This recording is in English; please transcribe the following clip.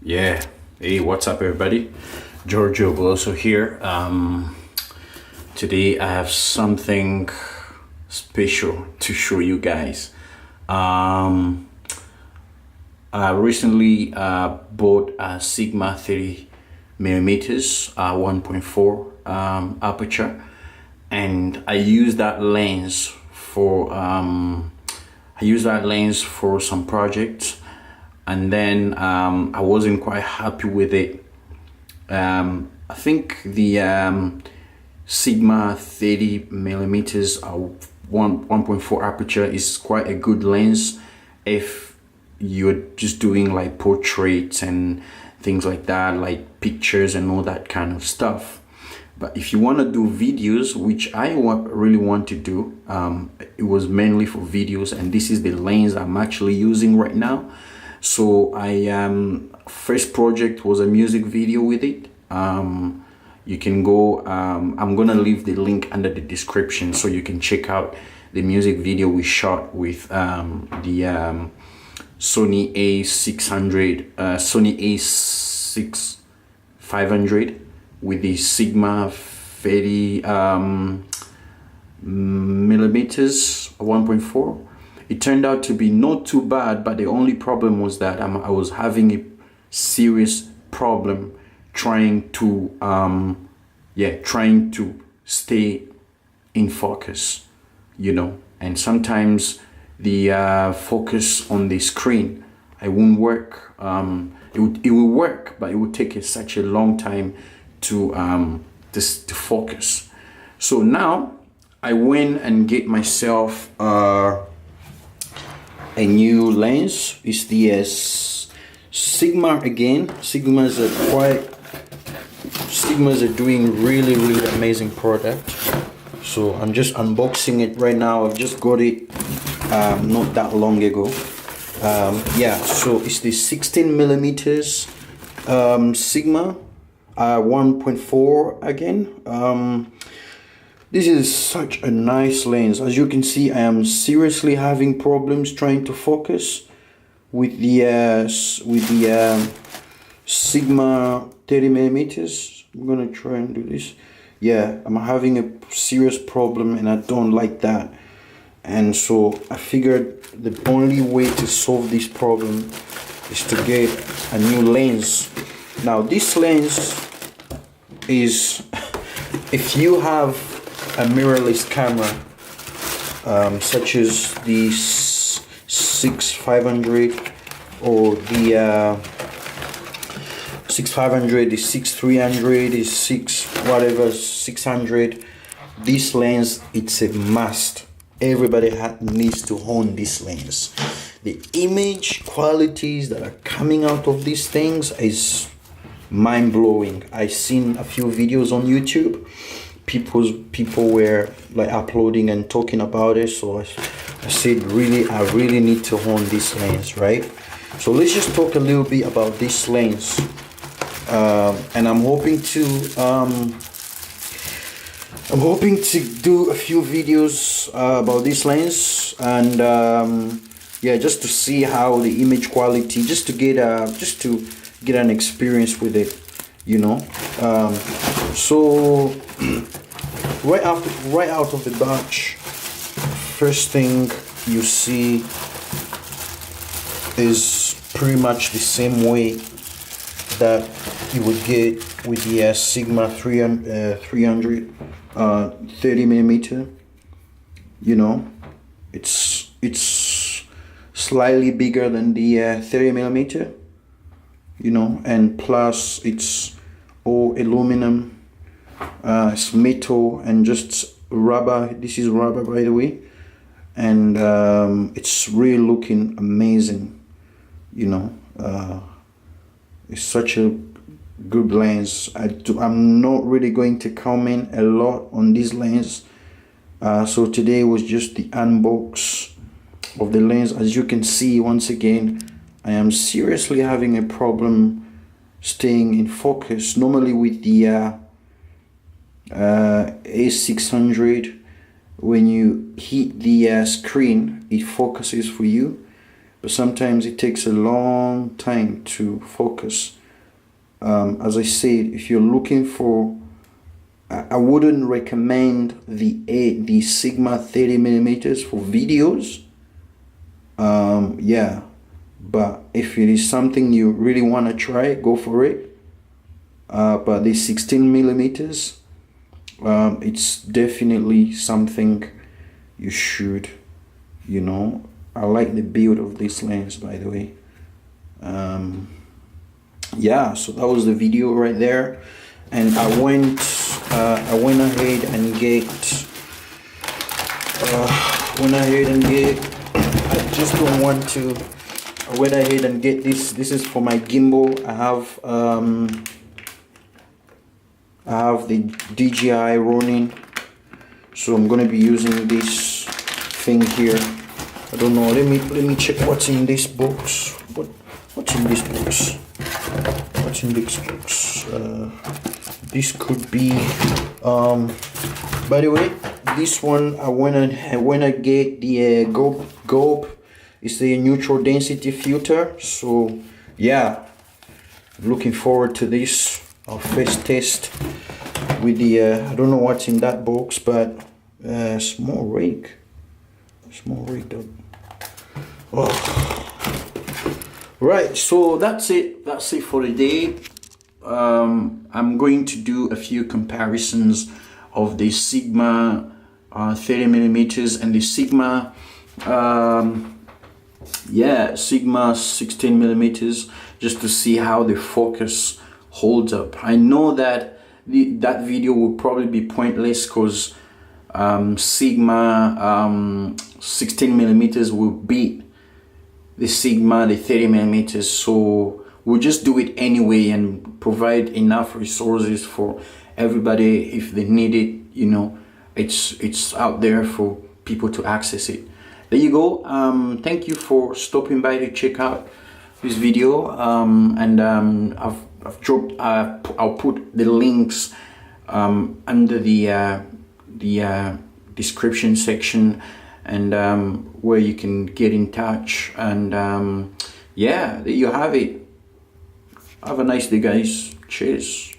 Yeah. Hey, what's up, everybody? Giorgio also here. Today I have something special to show you guys. I recently bought a Sigma 30mm 1.4 aperture, and I use that lens for some projects, and then I wasn't quite happy with it. I think the Sigma 30mm 1.4 aperture is quite a good lens if you're just doing like portraits and things like that, like pictures and all that kind of stuff. But if you want to do videos, which I really want to do, it was mainly for videos, and this is the lens I'm actually using right now. So first project was a music video with it. You can go, I'm gonna leave the link under the description so you can check out the music video we shot with the Sony A6 500 with the Sigma 30 millimeters 1.4. It turned out to be not too bad, but the only problem was that I was having a serious problem trying to stay in focus, and sometimes the focus on the screen, it won't work. It will work, but it would take such a long time to focus. So now I went and get myself a new lens. It's the Sigma again. Sigmas are doing really amazing product. So I'm just unboxing it right now. I've just got it not that long ago. So it's the 16mm Sigma 1.4 again. This is such a nice lens. As you can see, I am seriously having problems trying to focus with the Sigma 30mm. I'm gonna try and do this. Yeah, I'm having a serious problem and I don't like that. And so I figured the only way to solve this problem is to get a new lens. Now this lens is, if you have a mirrorless camera, such as the 6500 or the 6500, the 6300, the 600, this lens, it's a must. Everybody needs to own this lens. The image qualities that are coming out of these things is mind-blowing. I've seen a few videos on YouTube. People were like uploading and talking about it, so I said I really need to own this lens, right? So let's just talk a little bit about this lens, and I'm hoping to do a few videos about this lens, and just to see how the image quality, just to get an experience with it, so right out of the batch, first thing you see is pretty much the same way that you would get with the Sigma 300 30mm. It's slightly bigger than the 30mm, and plus it's all aluminum, it's metal and just rubber. This is rubber, by the way, and it's really looking amazing. It's such a good lens. I'm not really going to comment a lot on this lens, so today was just the unbox of the lens. As you can see, once again, I am seriously having a problem staying in focus. Normally with the A600, when you hit the screen, it focuses for you, but sometimes it takes a long time to focus. As I said, if you're looking for, I wouldn't recommend the Sigma 30mm for videos. Yeah, but if it is something you really want to try, go for it. But the 16mm, it's definitely something you should, you know. I like the build of this lens, by the way. Yeah, so that was the video right there, and I went ahead and I just don't want to. I went ahead and get this. This is for my gimbal. I have the DJI running, so I'm gonna be using this thing here. I don't know. Let me check what's in this box. What's in this box? What's in this box? This could be. By the way, this one I wanna get the GoP. It's the neutral density filter. So yeah, looking forward to this. Our first test with the I don't know what's in that box, but small rig though. Oh. Right, so that's it for the day. I'm going to do a few comparisons of the Sigma 30mm and the Sigma Sigma 16mm, just to see how the focus holds up. I know that that video will probably be pointless because Sigma 16mm will beat the Sigma, the 30mm, so we'll just do it anyway and provide enough resources for everybody if they need it. You know, it's out there for people to access it. There you go. Thank you for stopping by to check out this video, and I've dropped I'll put the links under the description section, and where you can get in touch. And yeah, there you have it. Have a nice day, guys. Cheers.